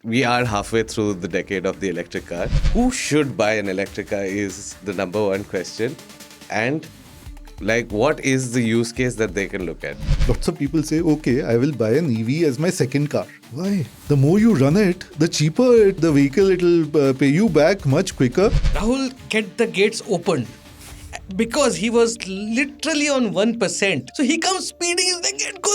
we are halfway through the decade of the electric car. Who should buy an electric car is the number one question. And what is the use case that they can look at? Lots of people say, okay, I will buy an EV as my second car. Why? The more you run it, the cheaper the vehicle, it'll pay you back much quicker. Rahul get the gates opened because he was literally on 1%. So he comes speeding, he's like, get cool,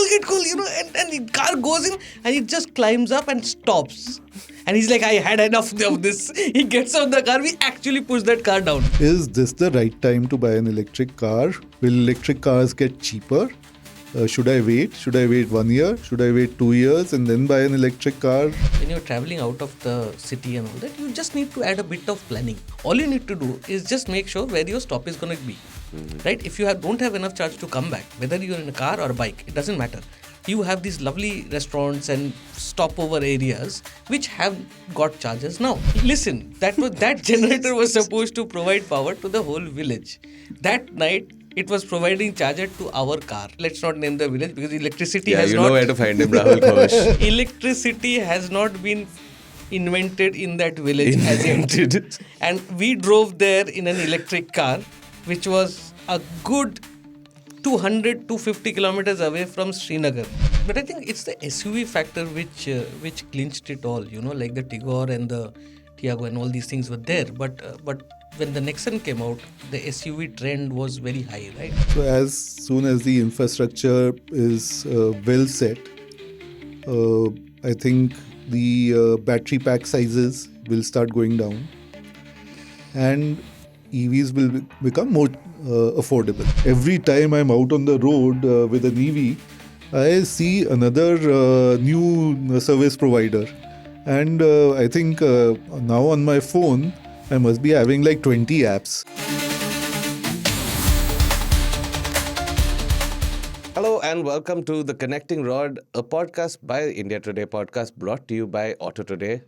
and the car goes in and he just climbs up and stops. And he's like, I had enough of this. He gets out the car, we actually push that car down. Is this the right time to buy an electric car? Will electric cars get cheaper? Should I wait? Should I wait 1 year? Should I wait 2 years and then buy an electric car? When you're traveling out of the city and all that, you just need to add a bit of planning. All you need to do is just make sure where your stop is going to be. Right? If you don't have enough charge to come back, whether you're in a car or a bike, it doesn't matter. You have these lovely restaurants and stopover areas which have got chargers now. Listen, that generator was supposed to provide power to the whole village. That night, it was providing charger to our car. Let's not name the village because electricity has you not... know where to find him, Rahul Ghosh. Electricity has not been invented in that village as yet. And we drove there in an electric car, which was a good 200-250 kilometers away from Srinagar. But I think it's the SUV factor which clinched it all. Like the Tigor and the Tiago and all these things were there. But when the Nexon came out, the SUV trend was very high, right? So as soon as the infrastructure is well set, I think the battery pack sizes will start going down and EVs will become more affordable. Every time I'm out on the road with an EV, I see another new service provider. And I think now on my phone, I must be having like 20 apps. Hello and welcome to The Connecting Rod, a podcast by India Today podcast brought to you by AutoToday.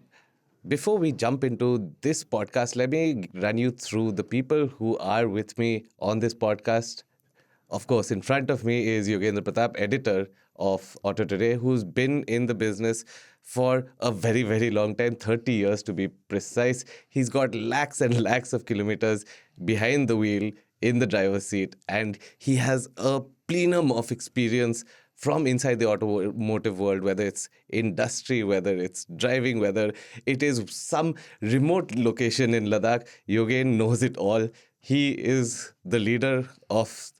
Before we jump into this podcast, let me run you through the people who are with me on this podcast. Of course, in front of me is Yogendra Pratap, editor of AutoToday, who's been in the business for a very, very long time, 30 years to be precise. He's got lakhs and lakhs of kilometers behind the wheel in the driver's seat, and he has a plenum of experience from inside the automotive world, whether it's industry, whether it's driving, whether it is some remote location in Ladakh. Yogen knows it all. He is the leader of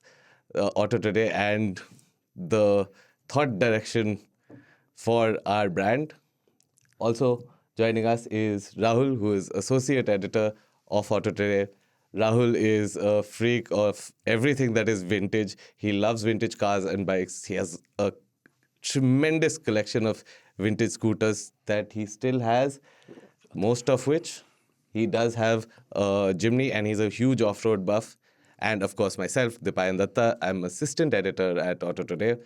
AutoToday and the thought direction for our brand. Also joining us is Rahul, who is associate editor of AutoToday. Rahul is a freak of everything that is vintage. He loves vintage cars and bikes. He has a tremendous collection of vintage scooters that he still has, most of which he does have a Jimny, and he's a huge off-road buff. And of course, myself, Dipayan Dutta, I'm assistant editor at AutoToday.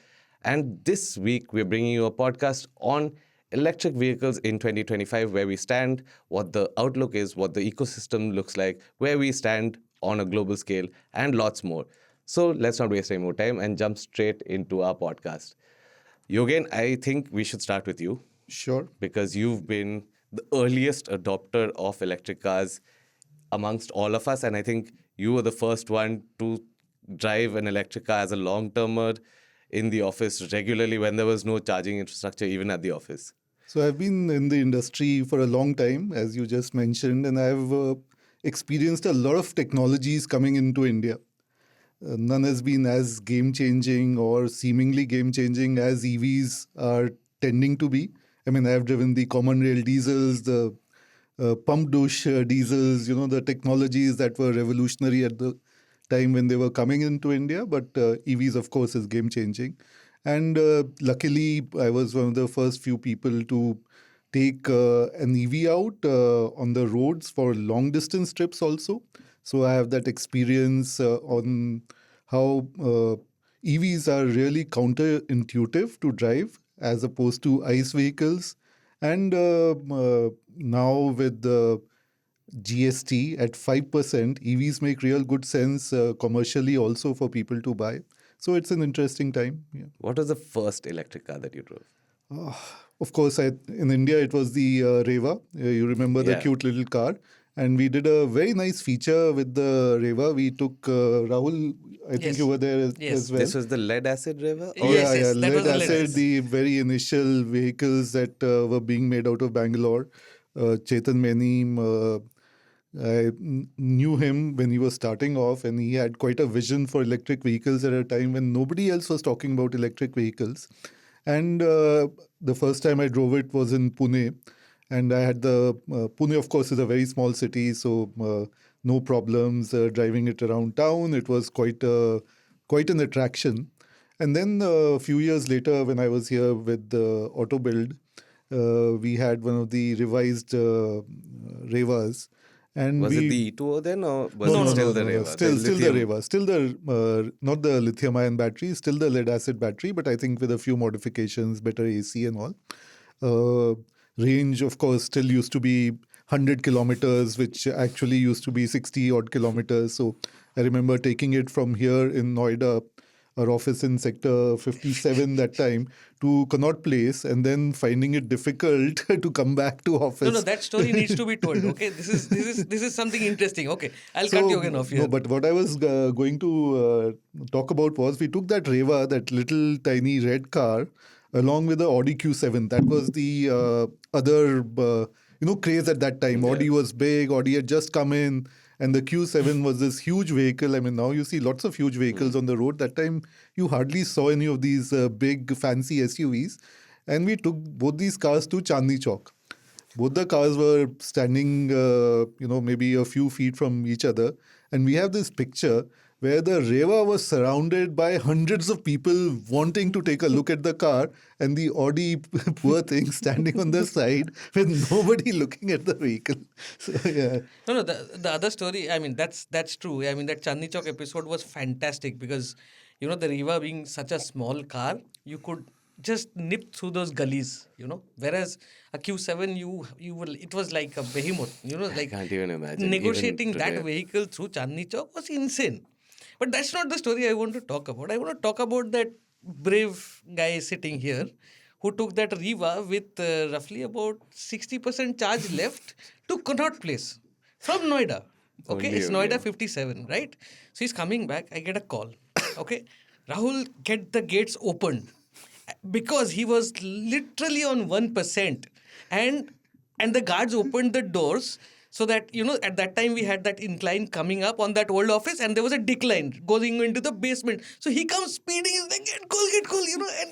And this week, we're bringing you a podcast on electric vehicles in 2025, where we stand, what the outlook is, what the ecosystem looks like, where we stand on a global scale, and lots more. So let's not waste any more time and jump straight into our podcast. Yogen, I think we should start with you. Sure. Because you've been the earliest adopter of electric cars amongst all of us. And I think you were the first one to drive an electric car as a long-termer in the office regularly when there was no charging infrastructure even at the office. So I've been in the industry for a long time, as you just mentioned, and I've experienced a lot of technologies coming into India. None has been as game-changing or seemingly game-changing as EVs are tending to be. I mean, I've driven the common rail diesels, the pump douche diesels, the technologies that were revolutionary at the time when they were coming into India. But EVs, of course, is game-changing. And luckily, I was one of the first few people to take an EV out on the roads for long-distance trips also. So I have that experience on how EVs are really counterintuitive to drive as opposed to ICE vehicles. And now with the GST at 5%, EVs make real good sense commercially also for people to buy. So it's an interesting time. Yeah. What was the first electric car that you drove? Of course, in India, it was the Reva. You remember the Yeah. cute little car. And we did a very nice feature with the Reva. We took Rahul, I think Yes. you were there Yes. as well. This was the lead acid river? Or Yes, Yeah, that was lead the lead acid, acid. the very initial vehicles that were being made out of Bangalore. Chetan Menim, knew him when he was starting off, and he had quite a vision for electric vehicles at a time when nobody else was talking about electric vehicles. And the first time I drove it was in Pune. And I had Pune, of course, is a very small city, so no problems driving it around town. It was quite an attraction. And then a few years later, when I was here with Auto Build, we had one of the revised Revas. And was we it the E2O then, or was no, it no, still no, the no, no. Reva? Still the lithium? Reva. Still the not the lithium-ion battery. Still the lead-acid battery, but I think with a few modifications, better AC and all. Range, of course, still used to be 100 kilometers, which actually used to be 60 odd kilometers. So I remember taking it from here in Noida, our office in Sector 57 that time, to Connaught Place, and then finding it difficult to come back to office. No, that story needs to be told. Okay, this is something interesting. Okay, I'll cut you again off here. No, but what I was going to talk about was we took that Reva, that little tiny red car, along with the Audi Q7. That was the other craze at that time. Audi was big. Audi had just come in, and the Q7 was this huge vehicle. I mean, now you see lots of huge vehicles on the road. That time you hardly saw any of these big fancy SUVs. And we took both these cars to Chandni Chowk. Both the cars were standing, maybe a few feet from each other. And we have this picture where the Reva was surrounded by hundreds of people wanting to take a look at the car, and the Audi, poor thing, standing on the side with nobody looking at the vehicle. So, yeah. No, the other story, I mean, that's true. I mean, that Chandni Chowk episode was fantastic because, the Reva being such a small car, you could just nip through those gullies, Whereas a Q7, it was like a behemoth, like Can't even imagine. negotiating Even that today. vehicle through Chandni Chowk was insane. But that's not the story I want to talk about. I want to talk about that brave guy sitting here who took that Reva with roughly about 60% charge left to Connaught Place from Noida. Okay, Only it's you, Noida yeah. 57, right? So he's coming back. I get a call. Okay, Rahul, get the gates opened because he was literally on 1%, and the guards opened the doors so that at that time we had that incline coming up on that old office, and there was a decline going into the basement. So he comes speeding, he's like, get cool,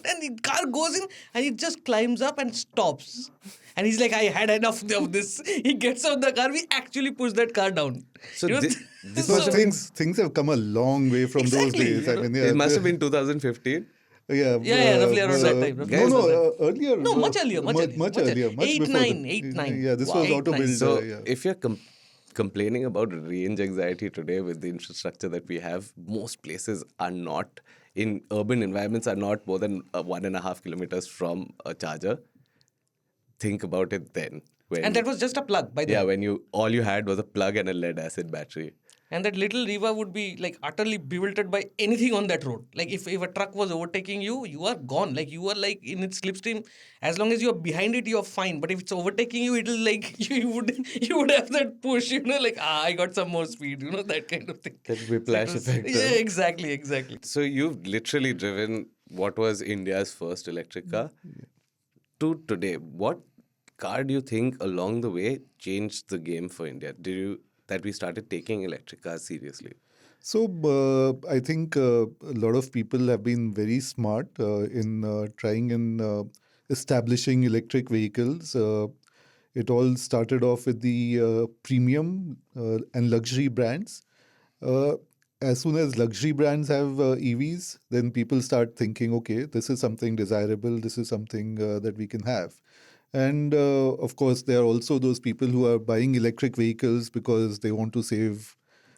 and the car goes in and it just climbs up and stops. And he's like, I had enough of this. He gets out the car. We actually push that car down. So this But must have been, things have come a long way from Exactly, those days. I mean, it must have been 2015. Yeah, Yeah, roughly around that time. Roughly Guys, No, around that no, time. earlier. No, much earlier, much earlier. Much earlier. Much 8, before 9, that. 8, 9. Yeah, this Wow. was 8, Auto 9. Builder. So Yeah. if you're complaining about range anxiety today with the infrastructure that we have, most places are not, in urban environments, are not more than 1.5 kilometers from a charger. Think about it then. And that was just a plug, by the way. when all you had was a plug and a lead acid battery. And that little Reva would be like utterly bewildered by anything on that road. Like if a truck was overtaking you, you are gone. Like you are like in its slipstream. As long as you are behind it, you are fine. But if it's overtaking you, it'll like you would have that push, like I got some more speed, that kind of thing. That whiplash effect. Yeah, exactly. So you've literally driven what was India's first electric car to today. What car do you think along the way changed the game for India? That we started taking electric cars seriously? So I think a lot of people have been very smart in trying and establishing electric vehicles. It all started off with the premium and luxury brands. As soon as luxury brands have EVs, then people start thinking, okay, this is something desirable, this is something that we can have. And of course, there are also those people who are buying electric vehicles because they want to save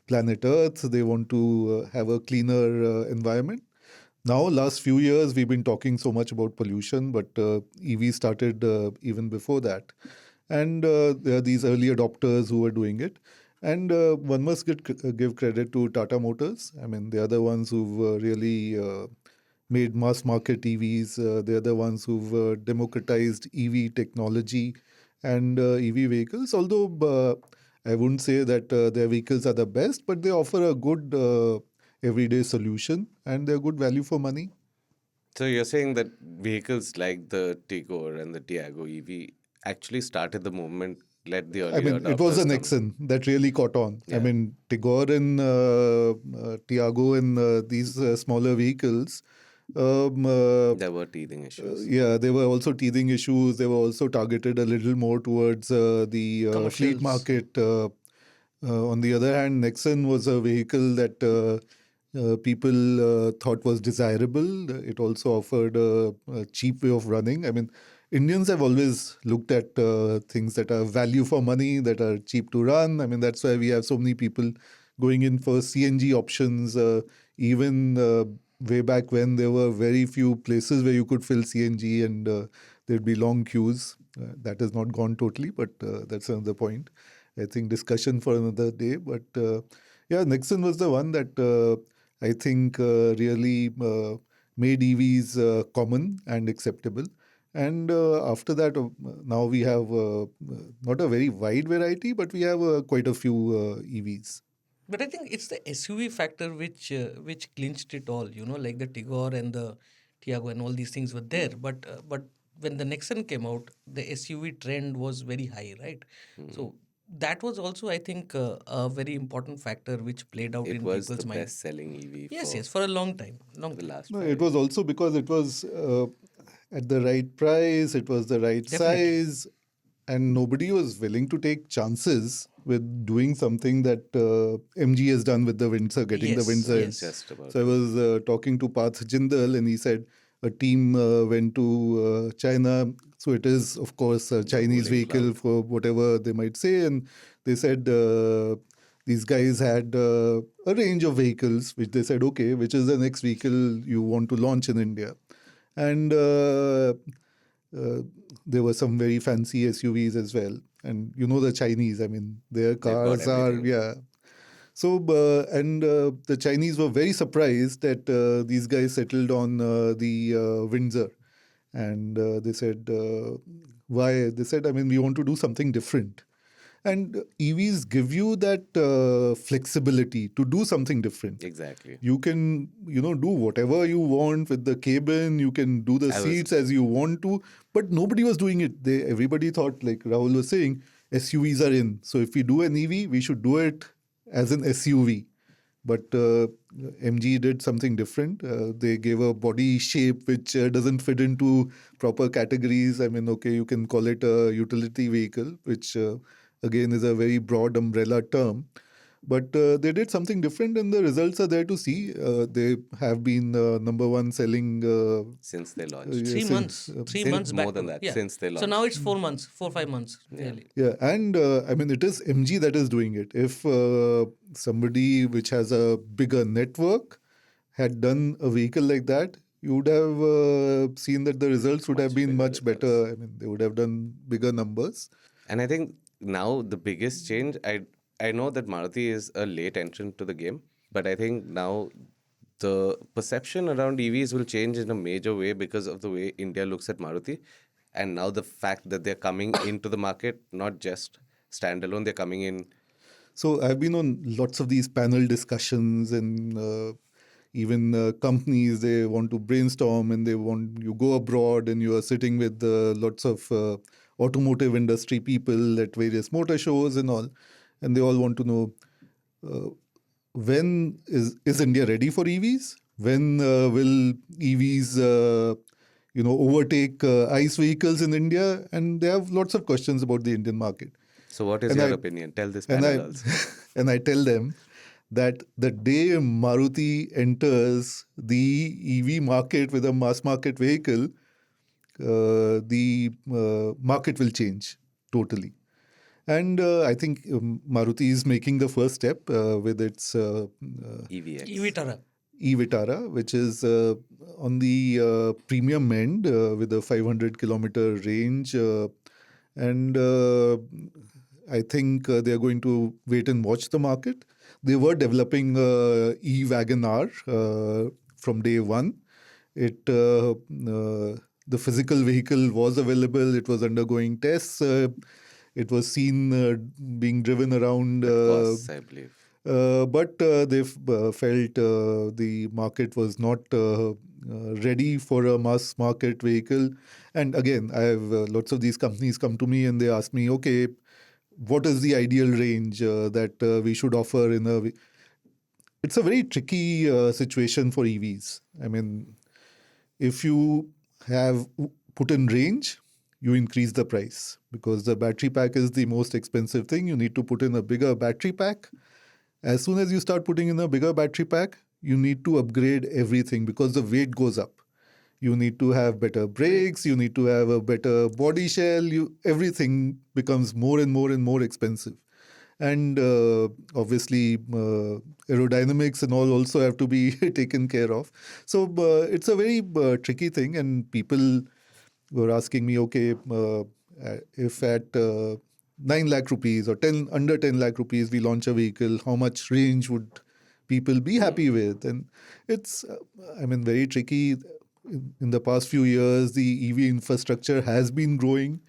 planet Earth, they want to have a cleaner environment. Now, last few years, we've been talking so much about pollution, but EV started even before that. And there are these early adopters who are doing it. And one must give credit to Tata Motors. I mean, they are the ones who've really made mass market EVs. They're the ones who've democratized EV technology and EV vehicles. Although I wouldn't say that their vehicles are the best, but they offer a good everyday solution and they're good value for money. So you're saying that vehicles like the Tigor and the Tiago EV actually started the movement, let the I early mean, it was adopters a come. Nexon that really caught on. I Yeah. mean, Tigor and Tiago and these smaller vehicles. There were teething issues. Yeah, there were also teething issues. They were also targeted a little more towards the fleet Commercials. market. On the other hand, Nexon was a vehicle that people thought was desirable. It also offered a cheap way of running. I mean, Indians have always looked at things that are value for money, that are cheap to run. I mean, that's why we have so many people going in for CNG options. Even way back when there were very few places where you could fill CNG and there'd be long queues. That has not gone totally, but that's another point. I think discussion for another day. But yeah, Nixon was the one that I think really made EVs common and acceptable. And after that, now we have not a very wide variety, but we have quite a few EVs. But I think it's the SUV factor which clinched it all. You know, like the Tigor and the Tiago and all these things were there. But when the Nexon came out, the SUV trend was very high, right? So that was also, I think, a very important factor which played out It in was people's the mind. best-selling EV Yes, for yes, for a long time, long the time. last No, 5 it was years. also because it was at the right price, it was the right Definitely. size, and nobody was willing to take chances with doing something that MG has done with the Windsor, getting the Yes, Windsor in. yes. Just about. So I was talking to Parth Jindal, and he said a team went to China. So it is, of course, a Chinese ruling vehicle cloud. for whatever they might say. And they said these guys had a range of vehicles, which they said, okay, which is the next vehicle you want to launch in India? And uh, there were some very fancy SUVs as well. And you know the Chinese, I mean, their They've got cars are, everything. yeah. So, and the Chinese were very surprised that these guys settled on the Windsor. And they said, why? They said, I mean, we want to do something different. And EVs give you that flexibility to do something different. Exactly. You can, do whatever you want with the cabin. You can do the I was- seats as you want to. But nobody was doing it. Everybody thought, like Rahul was saying, SUVs are in. So if we do an EV, we should do it as an SUV. But MG did something different. They gave a body shape which doesn't fit into proper categories. I mean, okay, you can call it a utility vehicle, which again is a very broad umbrella term. But they did something different, and the results are there to see. They have been number one selling Since they launched. yeah, 3 months, since, 3 months back. more than to- that, yeah. since they So now launched. it's 4 months, 4 5 months, really. yeah, and I mean, it is MG that is doing it. If somebody which has a bigger network had done a vehicle like that, you would have seen that the results would have been bigger much better. results. I mean, they would have done bigger numbers. And I think now the biggest change, I know that Maruti is a late entrant to the game, but I think now the perception around EVs will change in a major way because of the way India looks at Maruti. And now the fact that they're coming into the market, not just standalone, they're coming in. So I've been on lots of these panel discussions, and even companies, they want to brainstorm and they want you go abroad and you are sitting with lots of automotive industry people at various motor shows and all, and they all want to know when is India ready for EVs? When will EVs overtake ICE vehicles in India? And they have lots of questions about the Indian market. So, what is And your I- opinion? Tell this And panel I also. and I tell them that the day Maruti enters the EV market with a mass market vehicle, the market will change totally. And I think Maruti is making the first step with its EVX. Evitara. e-Vitara, which is on the premium end with a 500-kilometer range. And I think they are going to wait and watch the market. They were developing e-Wagon R from day one. The physical vehicle was available. It was undergoing tests. It was seen being driven around. Costs, I believe. But they felt the market was not ready for a mass market vehicle. And again, I have lots of these companies come to me and they ask me, okay, what is the ideal range that we should offer in a... It's a very tricky situation for EVs. I mean, if you have put in range, you increase the price because the battery pack is the most expensive thing. You need to put in a bigger battery pack. As soon as you start putting in a bigger battery pack, you need to upgrade everything because the weight goes up. You need to have better brakes. You need to have a better body shell. Everything becomes more and more and more expensive. And obviously, aerodynamics and all also have to be taken care of. So it's a very tricky thing. And people were asking me, okay, if at 9 lakh rupees or under 10 lakh rupees we launch a vehicle, how much range would people be happy with? And it's, very tricky. In the past few years, the EV infrastructure has been growing.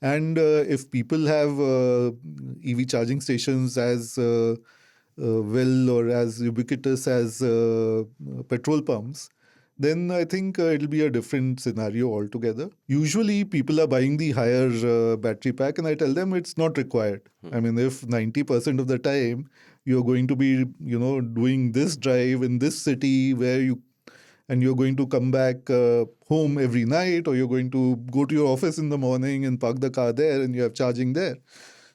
And if people have EV charging stations as well or as ubiquitous as petrol pumps, then I think it'll be a different scenario altogether. Usually people are buying the higher battery pack and I tell them it's not required. I mean, if 90% of the time you're going to be, doing this drive in this city and you're going to come back home every night, or you're going to go to your office in the morning and park the car there and you have charging there.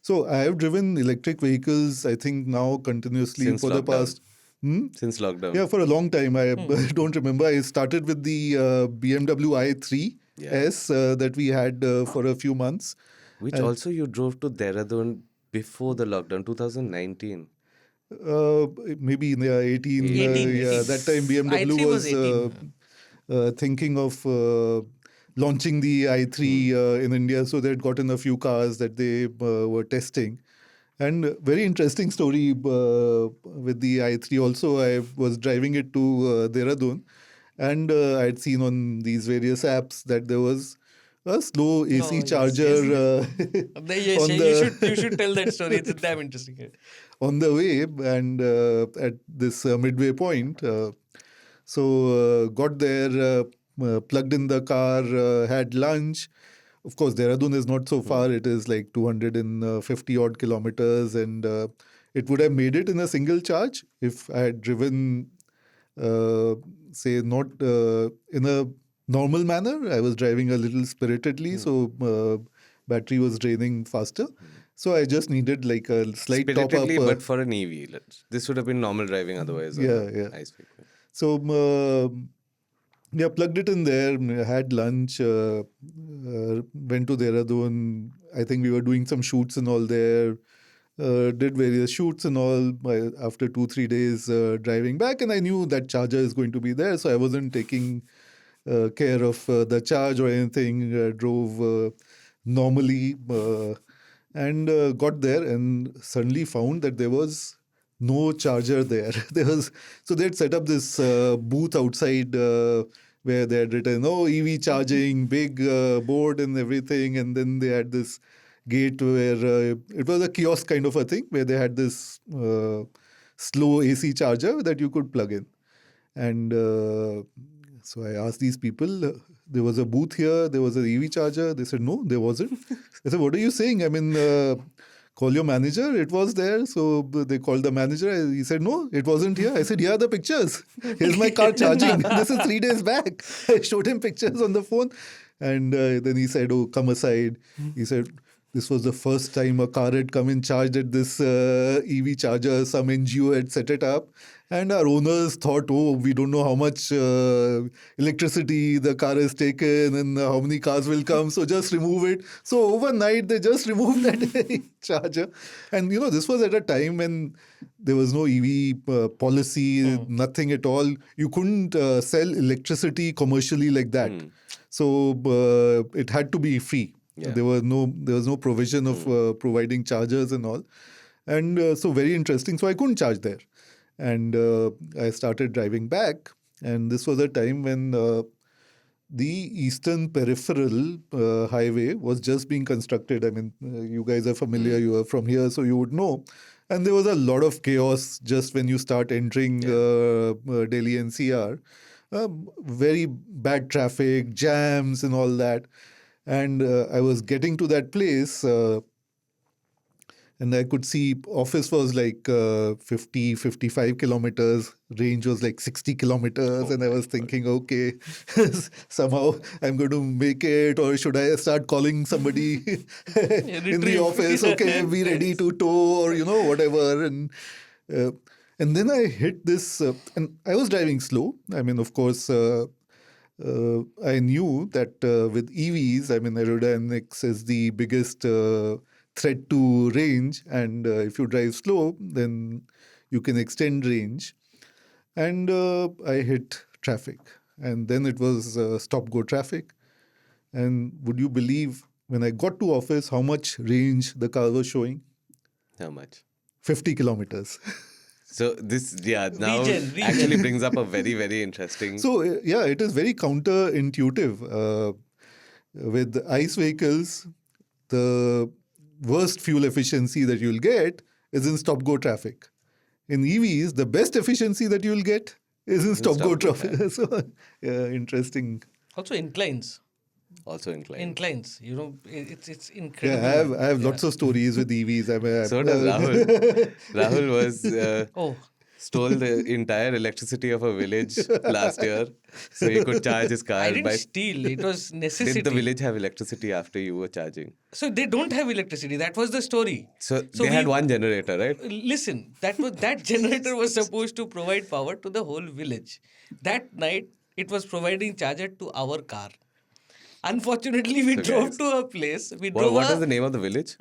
So I have driven electric vehicles, I think now continuously Since for the lockdown. past... Since lockdown. Yeah, for a long time. I don't remember. I started with the BMW i3 S that we had for a few months. Which also you drove to Dehradun before the lockdown, 2019. Maybe in 18. 18. That time BMW i3 was was thinking of launching the i3 in India. So they had gotten a few cars that they were testing. And very interesting story with the i3 also. I was driving it to Dehradun and I had seen on these various apps that there was a slow AC charger You should tell that story. It's damn interesting. on the way and at this midway point. So got there, plugged in the car, had lunch. Of course, Dehradun is not so far. It is like 250 odd kilometers, and it would have made it in a single charge if I had driven, say, not in a normal manner. I was driving a little spiritedly, so battery was draining faster. So I just needed like a slight top up. Spiritedly, but for an EV. This would have been normal driving otherwise. Yeah. Ice vehicle. So, plugged it in there, had lunch, went to Dehradun. I think we were doing some shoots and all there. Did various shoots and all after 2-3 days driving back. And I knew that charger is going to be there. So I wasn't taking care of the charge or anything. Drove normally and got there and suddenly found that there was no charger there. So they'd set up this booth outside where they had written, EV charging, big board and everything. And then they had this gate where it was a kiosk kind of a thing where they had this slow AC charger that you could plug in. And so I asked these people, there was a booth here, there was an EV charger. They said, no, there wasn't. I said, what are you saying? I mean, call your manager. It was there. So they called the manager. He said, no, it wasn't here. I said, here are the pictures. Here's my car charging. This is 3 days back. I showed him pictures on the phone. And then he said, come aside. He said, this was the first time a car had come and charged at this EV charger. Some NGO had set it up. And our owners thought, we don't know how much electricity the car has taken and how many cars will come. So just remove it. So overnight, they just removed that charger. And, this was at a time when there was no EV policy, nothing at all. You couldn't sell electricity commercially like that. So it had to be free. Yeah. There was no provision of providing chargers and all. And so very interesting. So I couldn't charge there. And I started driving back. And this was a time when the Eastern Peripheral Highway was just being constructed. I mean, you guys are familiar, you are from here, so you would know. And there was a lot of chaos just when you start entering Delhi NCR. Very bad traffic, jams, and all that. And I was getting to that place. And I could see office was like 50, 55 kilometers. Range was like 60 kilometers. And I was thinking, okay, somehow I'm going to make it. Or should I start calling somebody in the office? Okay, be ready to tow or, whatever. And then I hit this, and I was driving slow. I mean, of course, I knew that with EVs, I mean, aerodynamics is the biggest threat to range, and if you drive slow, then you can extend range. And I hit traffic, and then it was stop-go traffic. And would you believe when I got to office how much range the car was showing? How much? 50 kilometers. So this, now Region. actually brings up a very, very interesting. So it is very counterintuitive. With ICE vehicles, the worst fuel efficiency that you'll get is in stop-go traffic. In EVs, the best efficiency that you'll get is in stop-go traffic. So, interesting. Also inclines. Also inclined. Inclines. It's incredible. Yeah, I have lots of stories with EVs. So does Rahul. Rahul was stole the entire electricity of a village last year, so he could charge his car. I didn't steal. It was necessity. Did the village have electricity after you were charging? So they don't have electricity. That was the story. So they had one generator, right? Listen, that generator was supposed to provide power to the whole village. That night, it was providing charger to our car. Unfortunately, we drove to a place. What is the name of the village?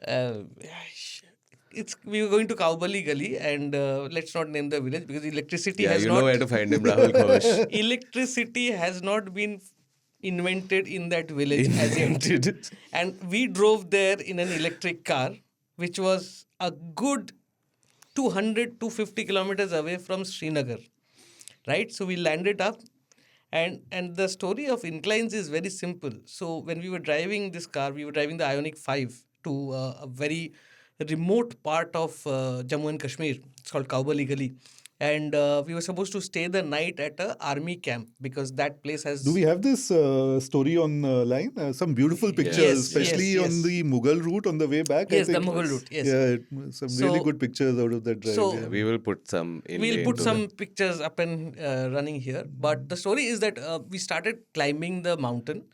We were going to Kaubali Gali, and let's not name the village because electricity has you not. know where to find him, Rahul Ghosh. Electricity has not been invented in that village as yet. And we drove there in an electric car, which was a good 200-250 kilometers away from Srinagar. Right? So we landed up. And the story of inclines is very simple. So when we were driving this car, we were driving the Ioniq 5 to a very remote part of Jammu and Kashmir. It's called Kaubali Gali. And we were supposed to stay the night at an army camp because that place has... Do we have this story online? Some beautiful pictures, especially on the Mughal route on the way back. Yes, the Mughal route, yes. Yeah, some really good pictures out of that drive. So we will put some in. We'll put some pictures up and running here. But the story is that we started climbing the mountain.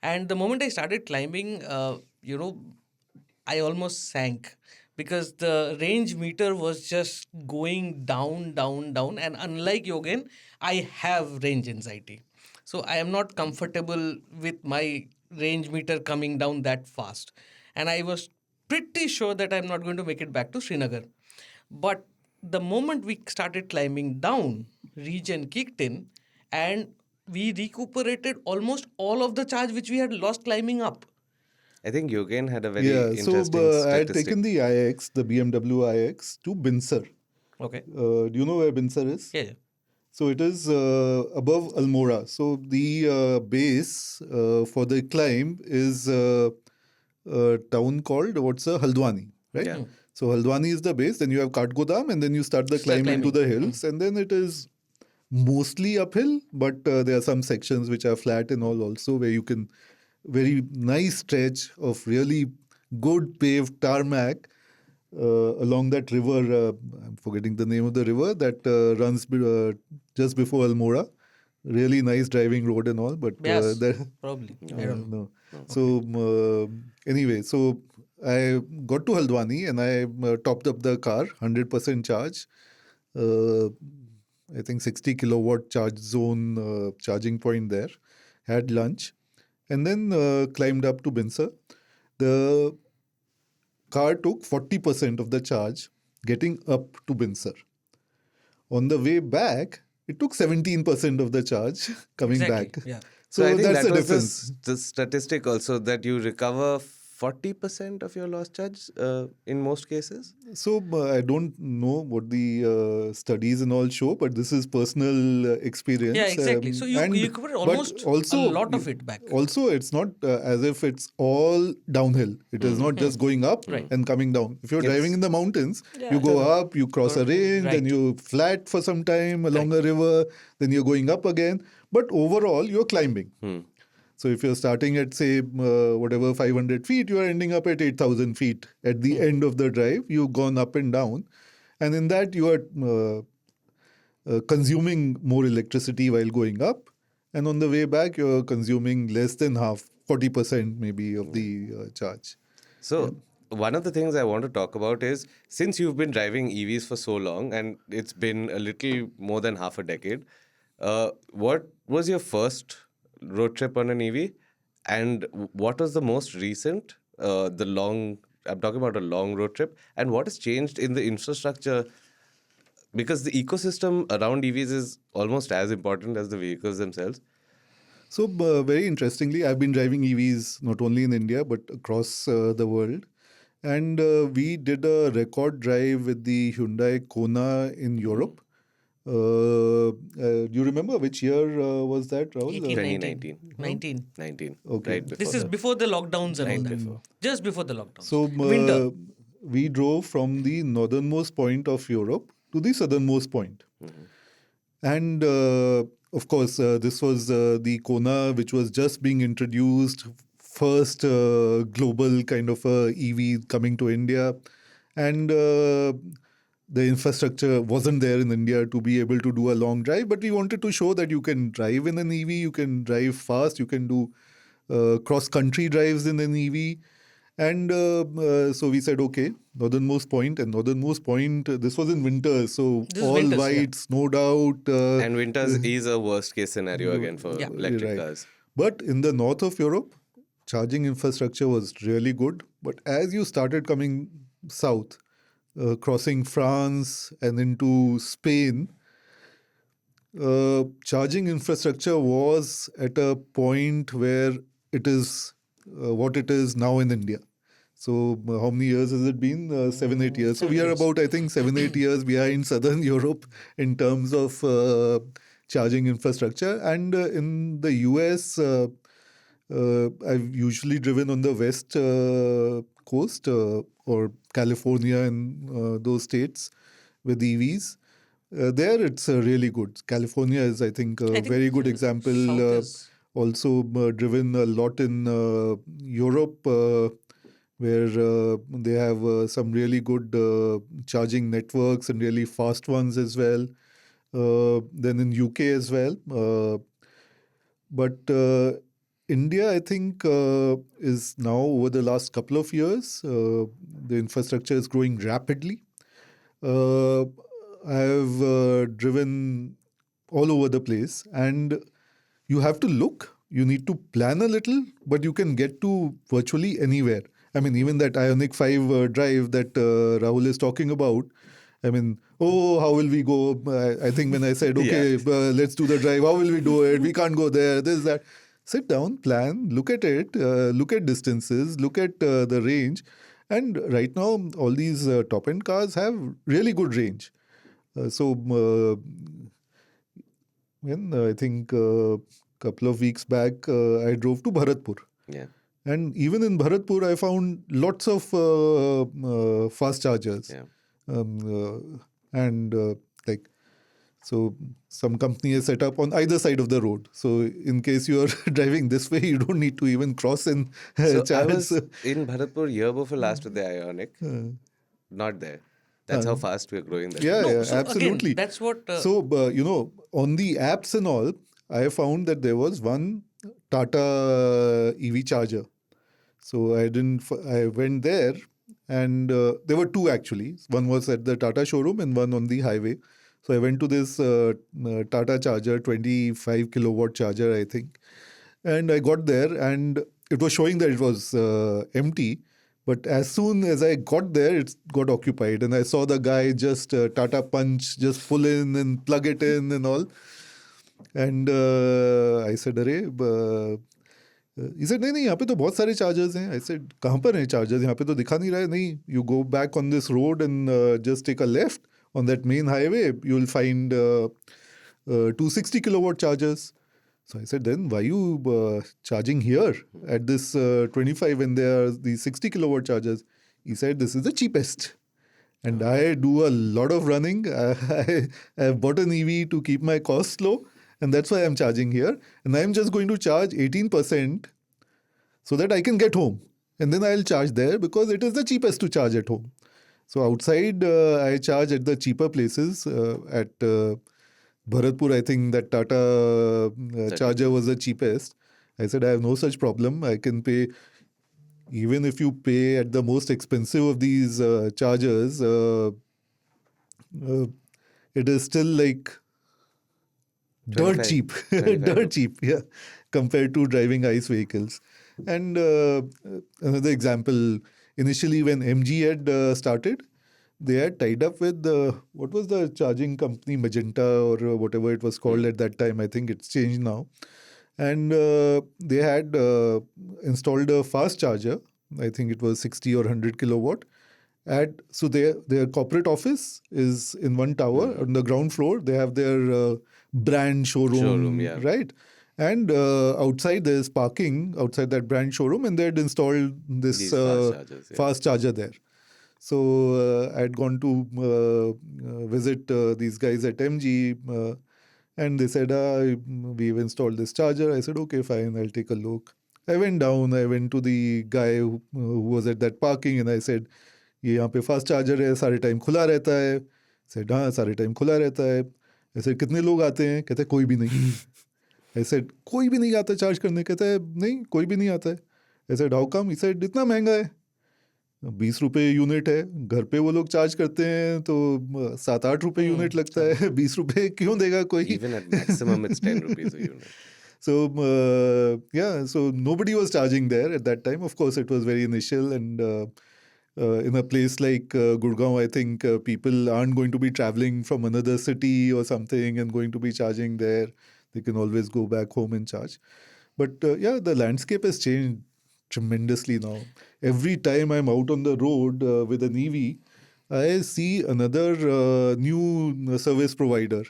And the moment I started climbing, I almost sank. Because the range meter was just going down. And unlike Yogen, I have range anxiety. So I am not comfortable with my range meter coming down that fast. And I was pretty sure that I'm not going to make it back to Srinagar. But the moment we started climbing down, regen kicked in and we recuperated almost all of the charge which we had lost climbing up. I think Yogen had a very interesting so I had statistic. taken the iX, the BMW iX, to Binsar. Okay. Do you know where Binsar is? Yeah. So it is above Almora. So the base for the climb is a town called Haldwani, right? Yeah. So Haldwani is the base. Then you have Katgodam, and then you start the climb into the hills, and then it is mostly uphill, but there are some sections which are flat and all also where you can. Very nice stretch of really good paved tarmac along that river. I'm forgetting the name of the river that runs just before Almora. Really nice driving road and all, but yes, probably. No. So anyway, so I got to Haldwani and I topped up the car, 100% charge. I think 60 kilowatt charge zone charging point there. Had lunch. And then climbed up to Binsar. The car took 40% of the charge getting up to Binsar. On the way back, it took 17% of the charge coming back. Yeah. So I think that's that the was difference. the statistic also that you recover 40% of your lost charge in most cases. So I don't know what the studies and all show, but this is personal experience. Yeah, exactly. So you cover almost a lot of it back. Also, it's not as if it's all downhill. It is not just going up and coming down. If you're driving in the mountains, you go up, you cross a range, then you flat for some time along a river, then you're going up again. But overall, you're climbing. So if you're starting at, say, 500 feet, you are ending up at 8,000 feet. At the end of the drive, you've gone up and down. And in that, you are consuming more electricity while going up. And on the way back, you're consuming less than half, 40% maybe of the charge. So one of the things I want to talk about is, since you've been driving EVs for so long and it's been a little more than half a decade, what was your first road trip on an EV, and what was the most recent, I'm talking about a long road trip, and what has changed in the infrastructure? Because the ecosystem around EVs is almost as important as the vehicles themselves. So very interestingly, I've been driving EVs not only in India but across the world. And we did a record drive with the Hyundai Kona in Europe. Do you remember which year was that, Rahul? 2019. 19. Okay. Right before This is before the lockdowns and all that. before. Just before the lockdowns. So Winter. we drove from the northernmost point of Europe to the southernmost point. And of course, this was the Kona, which was just being introduced, first global kind of EV coming to India. And the infrastructure wasn't there in India to be able to do a long drive, but we wanted to show that you can drive in an EV, you can drive fast, you can do cross-country drives in an EV. And so we said, okay, northernmost point. And northernmost point, this was in winter, so all winters, white, snowed out. And winters is a worst case scenario again for electric cars. But in the north of Europe, charging infrastructure was really good. But as you started coming south, crossing France and into Spain, charging infrastructure was at a point where it is what it is now in India. So how many years has it been? 7, 8 years. So we are about, I think, 7, 8 years behind Southern Europe in terms of charging infrastructure. And in the US, I've usually driven on the west coast or California and those states with EVs. There it's really good. California is, I think, a very good example. Also driven a lot in Europe, where they have some really good charging networks and really fast ones as well. Then in UK as well. But India, I think, is now over the last couple of years, the infrastructure is growing rapidly. I have driven all over the place, and you have to look, you need to plan a little, but you can get to virtually anywhere. I mean, even that Ioniq 5 drive that Rahul is talking about, I mean, how will we go? I think when I said, okay, let's do the drive, how will we do it? We can't go there, this, that. Sit down, plan, look at it, look at distances, look at the range. And right now, all these top-end cars have really good range. When I think a couple of weeks back, I drove to Bharatpur. Yeah. And even in Bharatpur, I found lots of fast chargers. Yeah. So some company is set up on either side of the road. So in case you are driving this way, you don't need to even cross and So I charge. was in Bharatpur year before last with the Ioniq. Not there. That's how fast we're growing there. Yeah, so absolutely. Again, that's what. So, on the apps and all, I found that there was one Tata EV charger. So I went there, and there were two actually. One was at the Tata showroom and one on the highway. So I went to this Tata charger, 25 kilowatt charger, I think. And I got there, and it was showing that it was empty. But as soon as I got there, it got occupied. And I saw the guy just Tata punch, just pull in and plug it in and all. And I said, He said, नहीं नहीं यहाँ पे तो बहुत सारे chargers हैं. I said, कहाँ पर हैं chargers? यहाँ पे तो दिखा नहीं रहा है. नहीं, you go back on this road and just take a left on that main highway. You'll find 260 kilowatt chargers. So I said, then why you charging here at this 25 when there are these 60 kilowatt chargers? He said, this is the cheapest. And I do a lot of running. I bought an EV to keep my costs low. And that's why I'm charging here. And I'm just going to charge 18% so that I can get home. And then I'll charge there because it is the cheapest to charge at home. So outside, I charge at the cheaper places. At Bharatpur, I think that Tata charger was the cheapest. I said, I have no such problem. I can pay, even if you pay at the most expensive of these chargers, it is still like dirt 25, cheap. 25 Dirt cheap, yeah, compared to driving ICE vehicles. And another example, initially when MG had started, they had tied up with what was the charging company, Magenta or whatever it was called at that time. I think it's changed now. And they had installed a fast charger. I think it was 60 or 100 kilowatt. So their corporate office is in one tower. On the ground floor, they have their brand showroom, yeah. right? And outside there's parking outside that brand showroom, and they had installed this These fast chargers, yeah. fast charger there. So I had gone to visit these guys at MG, and they said, we've installed this charger. I said, okay, fine, I'll take a look. I went down, I went to the guy who was at that parking, and I said, ये यहाँ पे fast charger है, सारे time खुला रहता है. Said हाँ, सारे टाइम खुला रहता है. ऐसे कितने लोग आते हैं? कहते हैं कोई भी नहीं. ऐसे कोई भी नहीं आता चार्ज करने. कहता है नहीं, कोई भी नहीं आता है. ऐसे हाउ कम? इसे इतना महंगा है, 20 रुपये यूनिट है. घर पे वो लोग चार्ज करते हैं तो 7-8 रुपये यूनिट लगता है. 20 रुपये क्यों देगा कोई? Even at maximum, it's 10 rupees a unit. So, so nobody was charging there at that time. Of course, it was very initial, and in a place like Gurgaon, I think people aren't going to be traveling from another city or something and going to be charging there. They can always go back home and charge. But yeah, the landscape has changed tremendously now. Every time I'm out on the road with an EV, I see another new service provider.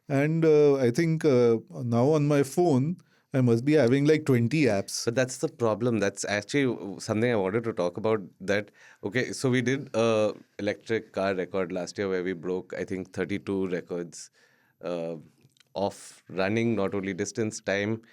And I think now on my phone, I must be having like 20 apps. But that's the problem. That's actually something I wanted to talk about. That, okay, so we did a electric car record last year where we broke, I think, 32 records of running, not only distance, time.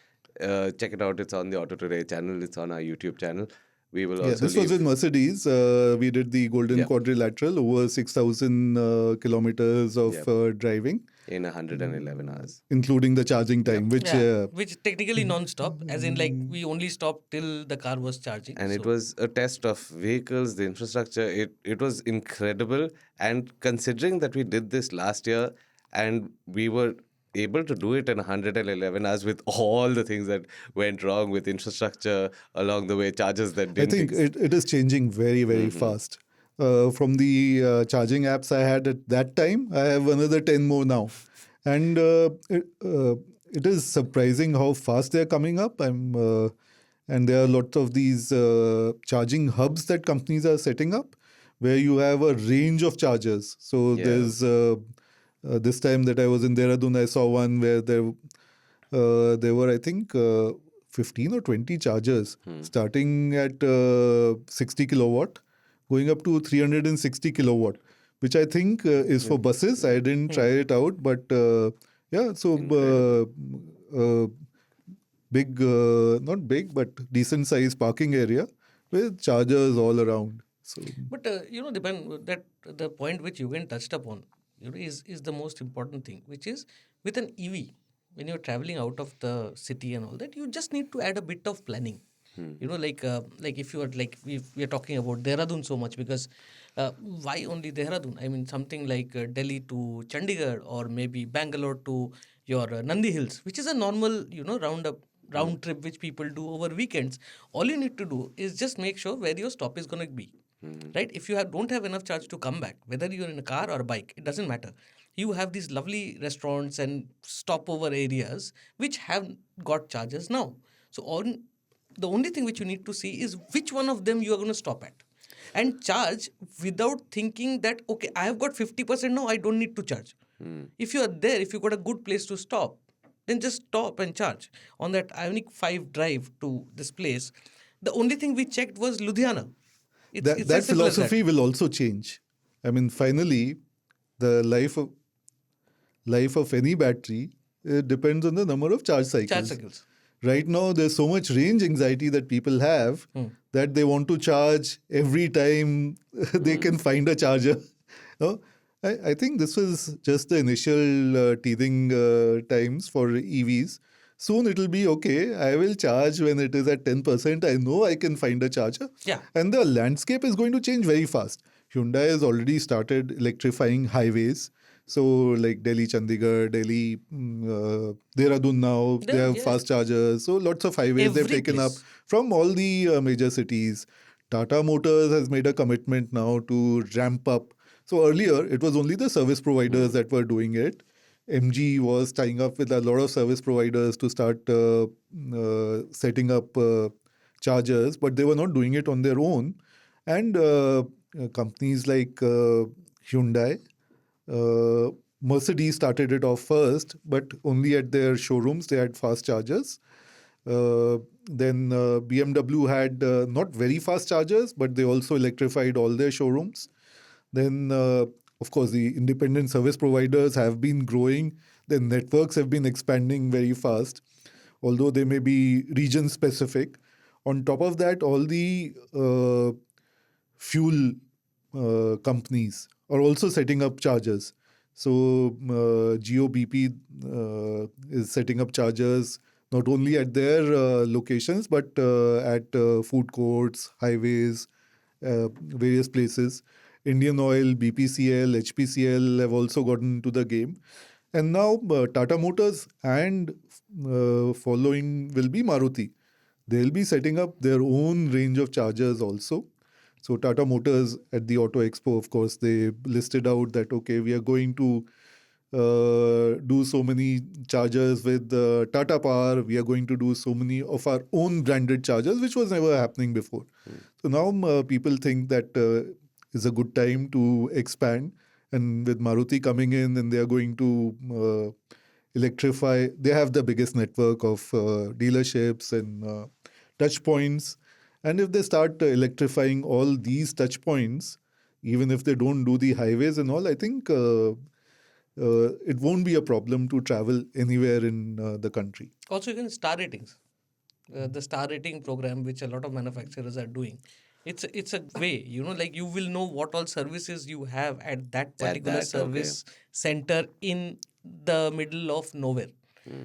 Check it out. It's on the AutoToday channel. It's on our YouTube channel. We will also this was with Mercedes. We did the Golden Quadrilateral, over 6,000 kilometers of driving. In 111 hours. Including the charging time, which technically non-stop, as in like we only stopped till the car was charging. And it was a test of vehicles, the infrastructure. It was incredible. And considering that we did this last year and we were able to do it in 111 hours with all the things that went wrong with infrastructure along the way, charges that didn't. I think it is changing very, very fast. From the charging apps I had at that time, I have another 10 more now. And it is surprising how fast they're coming up. And there are lots of these charging hubs that companies are setting up where you have a range of chargers. So there's this time that I was in Dehradun, I saw one where there were, I think, 15 or 20 chargers starting at 60 kilowatt. Going up to 360 kilowatt, which I think is for buses. I didn't try it out, but big, not big, but decent size parking area with chargers all around. So, but Dipayan, that the point which Yogendra touched upon, is the most important thing, which is with an EV, when you're traveling out of the city and all that, you just need to add a bit of planning. Like if you are like we are talking about Dehradun so much because why only Dehradun? I mean something like Delhi to Chandigarh or maybe Bangalore to your Nandi Hills, which is a normal round trip which people do over weekends. All you need to do is just make sure where your stop is going to be, right? If you don't have enough charge to come back, whether you're in a car or a bike, it doesn't matter. You have these lovely restaurants and stopover areas which have got chargers now. So The only thing which you need to see is which one of them you are going to stop at. And charge without thinking that, okay, I have got 50% now, I don't need to charge. If you are there, if you got a good place to stop, then just stop and charge. On that Ionic 5 drive to this place, the only thing we checked was Ludhiana. It's That as simple as that. philosophy will also change. I mean, finally, the life of any battery depends on the number of charge cycles. Charge cycles. Right now, there's so much range anxiety that people have that they want to charge every time they can find a charger. No? I think this was just the initial teething times for EVs. Soon it will be okay. I will charge when it is at 10%. I know I can find a charger. Yeah. And the landscape is going to change very fast. Hyundai has already started electrifying highways. So like Delhi, Chandigarh, Delhi, Dehradun now, they have fast chargers. So lots of highways they've taken up from all the major cities. Tata Motors has made a commitment now to ramp up. So earlier, it was only the service providers that were doing it. MG was tying up with a lot of service providers to start setting up chargers, but they were not doing it on their own. And companies like Hyundai, Mercedes started it off first, but only at their showrooms they had fast chargers. Then BMW had not very fast chargers, but they also electrified all their showrooms. Then, of course, the independent service providers have been growing. Their networks have been expanding very fast, although they may be region specific. On top of that, all the fuel companies are also setting up chargers. So GOBP is setting up chargers not only at their locations, but at food courts, highways, various places. Indian Oil, BPCL, HPCL have also gotten into the game. And now Tata Motors and following will be Maruti. They'll be setting up their own range of chargers also. So Tata Motors at the Auto Expo, of course, they listed out that, okay, we are going to do so many chargers with Tata Power. We are going to do so many of our own branded chargers, which was never happening before. So now people think that is a good time to expand. And with Maruti coming in and they are going to electrify, they have the biggest network of dealerships and touch points. And if they start electrifying all these touch points, even if they don't do the highways and all, I think it won't be a problem to travel anywhere in the country. Also, you can star ratings. The star rating program, which a lot of manufacturers are doing, it's a way, like you will know what all services you have at that particular service center in the middle of nowhere.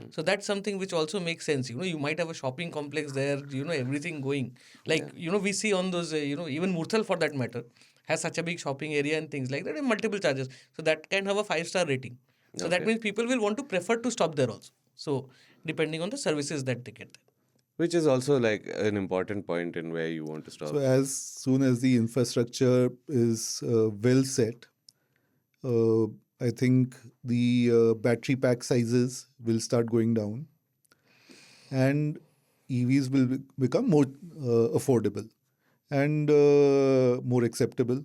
So that's something which also makes sense. You might have a shopping complex there, everything going. Like, we see on those, even Murthal for that matter, has such a big shopping area and things like that and multiple charges. So that can have a 5-star rating. So that means people will want to prefer to stop there also. So depending on the services that they get there. Which is also like an important point in where you want to stop. So as soon as the infrastructure is well set, I think the battery pack sizes will start going down and EVs will become more affordable and more acceptable.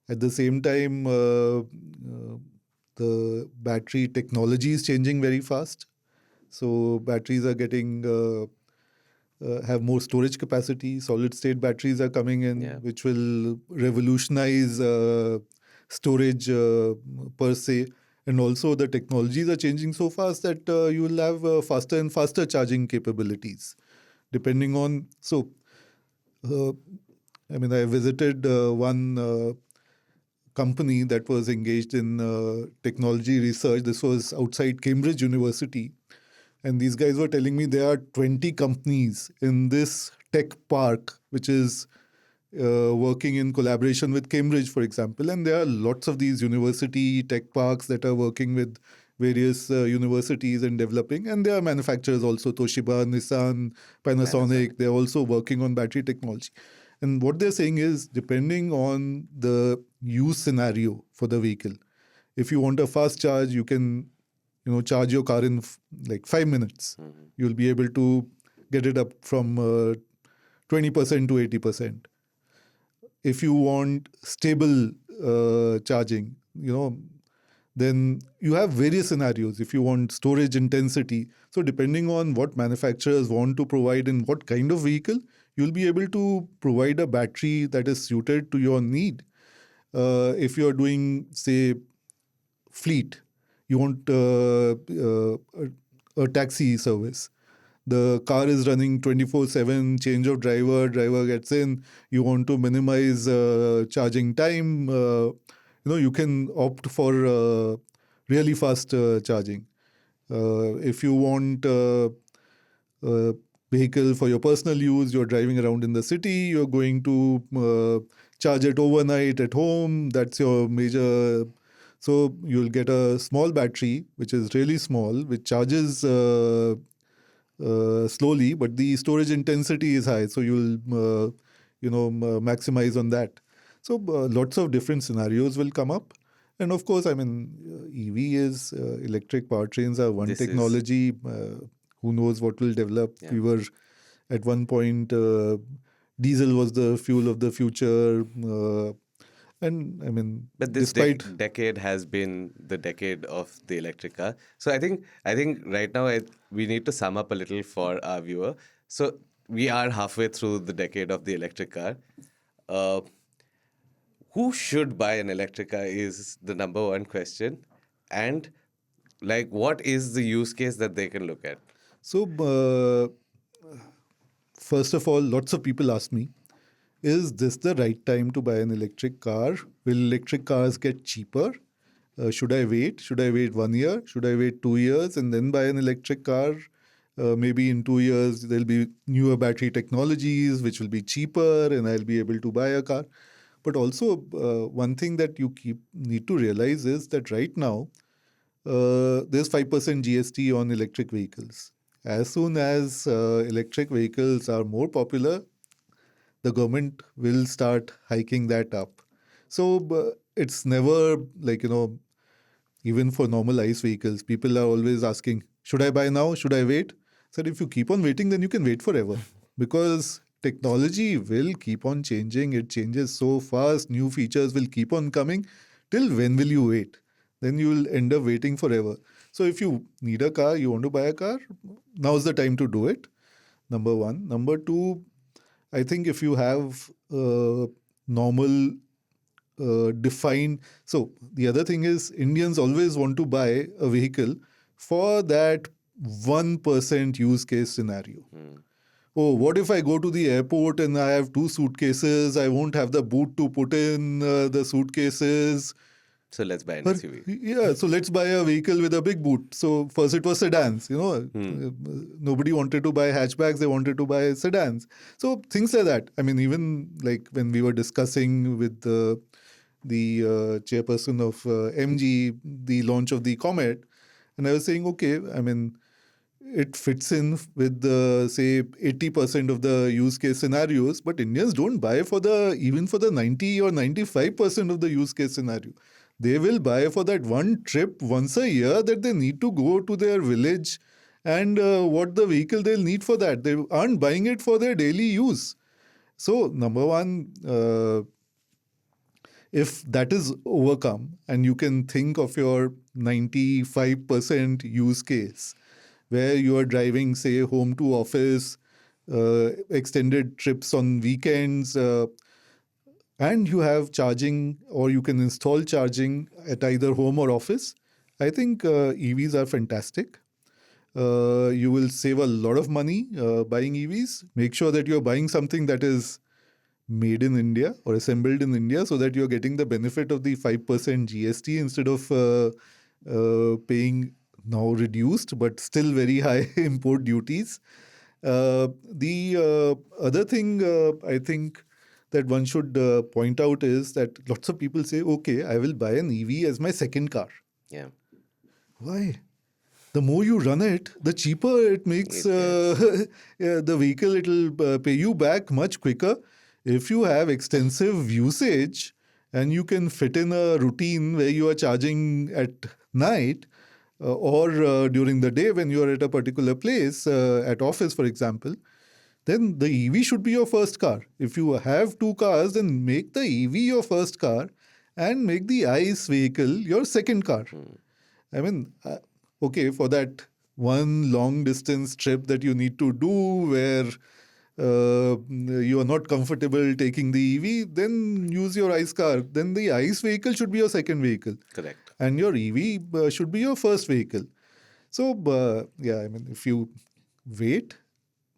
At the same time, the battery technology is changing very fast. So batteries are getting... have more storage capacity. Solid state batteries are coming in, which will revolutionize storage per se. And also the technologies are changing so fast that you will have faster and faster charging capabilities. Depending on... So, I visited one company that was engaged in technology research. This was outside Cambridge University. And these guys were telling me there are 20 companies in this tech park, which is working in collaboration with Cambridge, for example. And there are lots of these university tech parks that are working with various universities and developing. And there are manufacturers also, Toshiba, Nissan, Panasonic. They're also working on battery technology. And what they're saying is, depending on the use scenario for the vehicle, if you want a fast charge, you can charge your car in like 5 minutes. You'll be able to get it up from 20% to 80%. If you want stable charging, then you have various scenarios. If you want storage intensity, so depending on what manufacturers want to provide in what kind of vehicle, you'll be able to provide a battery that is suited to your need. If you're doing, say, fleet, you want a taxi service. The car is running 24/7, change of driver gets in. You want to minimize charging time. You can opt for really fast charging. If you want a vehicle for your personal use, you're driving around in the city, you're going to charge it overnight at home. That's your major. So you'll get a small battery, which is really small, which charges slowly, but the storage intensity is high. So you'll, maximize on that. So lots of different scenarios will come up. And of course, EV is electric powertrains are one technology. Who knows what will develop? Yeah. We were at one point, diesel was the fuel of the future. But this decade has been the decade of the electric car. So I think right now we need to sum up a little for our viewer. So we are halfway through the decade of the electric car. Who should buy an electric car is the number one question, and what is the use case that they can look at? So first of all, lots of people ask me, is this the right time to buy an electric car? Will electric cars get cheaper? Should I wait? Should I wait 1 year? Should I wait 2 years and then buy an electric car? Maybe in 2 years, there'll be newer battery technologies, which will be cheaper, and I'll be able to buy a car. But also, one thing that you need to realize is that right now, there's 5% GST on electric vehicles. As soon as electric vehicles are more popular, the government will start hiking that up. So it's never even for normal ICE vehicles, people are always asking, should I buy now? Should I wait? So if you keep on waiting, then you can wait forever because technology will keep on changing. It changes so fast. New features will keep on coming. Till when will you wait? Then you will end up waiting forever. So if you need a car, you want to buy a car, now's the time to do it. Number one. Number two, I think if you have normal defined... So the other thing is Indians always want to buy a vehicle for that 1% use case scenario. Oh, what if I go to the airport and I have 2 suitcases? I won't have the boot to put in the suitcases. So let's buy an SUV. Yeah, so let's buy a vehicle with a big boot. So first it was sedans, Nobody wanted to buy hatchbacks, they wanted to buy sedans. So things like that. Even when we were discussing with the chairperson of MG, the launch of the Comet, and I was saying, okay, it fits in with say 80% of the use case scenarios, but Indians don't buy even for the 90 or 95% of the use case scenario. They will buy for that one trip once a year that they need to go to their village and what the vehicle they'll need for that. They aren't buying it for their daily use. So, number one, if that is overcome and you can think of your 95% use case where you are driving, say, home to office, extended trips on weekends, and you have charging or you can install charging at either home or office, I think EVs are fantastic. You will save a lot of money buying EVs. Make sure that you're buying something that is made in India or assembled in India so that you're getting the benefit of the 5% GST instead of paying now reduced but still very high import duties. The other thing I think that one should point out is that lots of people say, okay, I will buy an EV as my second car. Yeah. Why? The more you run it, the cheaper it makes the vehicle. It'll pay you back much quicker. If you have extensive usage and you can fit in a routine where you are charging at night or during the day when you are at a particular place, at office, for example, then the EV should be your first car. If you have two cars, then make the EV your first car and make the ICE vehicle your second car. I mean, okay, for that one long distance trip that you need to do where you are not comfortable taking the EV, then use your ICE car. Then the ICE vehicle should be your second vehicle. Correct. And your EV should be your first vehicle. So, yeah, I mean, if you wait,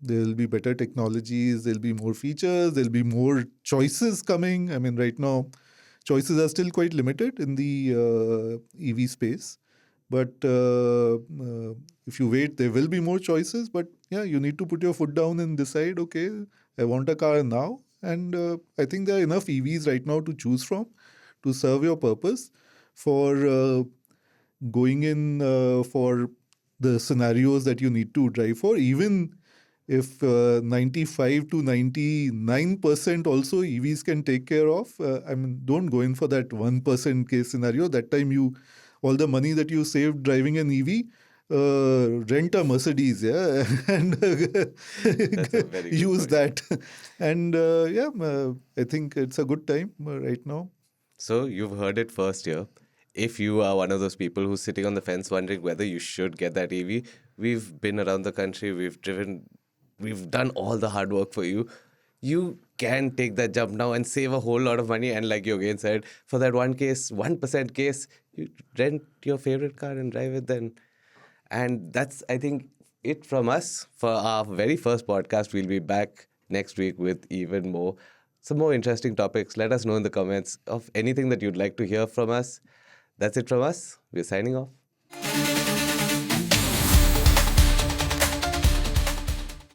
there will be better technologies, there'll be more features, there'll be more choices coming. I mean, right now, choices are still quite limited in the EV space. But if you wait, there will be more choices. But yeah, you need to put your foot down and decide, okay, I want a car now. And I think there are enough EVs right now to choose from to serve your purpose for going in for the scenarios that you need to drive for. Even if 95 to 99% also EVs can take care of, I mean, don't go in for that 1% case scenario. That time all the money that you saved driving an EV, rent a Mercedes, yeah, and use that. And I think it's a good time right now. So you've heard it first here. If you are one of those people who's sitting on the fence wondering whether you should get that EV, we've been around the country, we've done all the hard work for you. You can take that jump now and save a whole lot of money. And like Yogen said, for that 1% case, you rent your favorite car and drive it then. And that's, I think, it from us for our very first podcast. We'll be back next week with even more, some more interesting topics. Let us know in the comments of anything that you'd like to hear from us. That's it from us. We're signing off.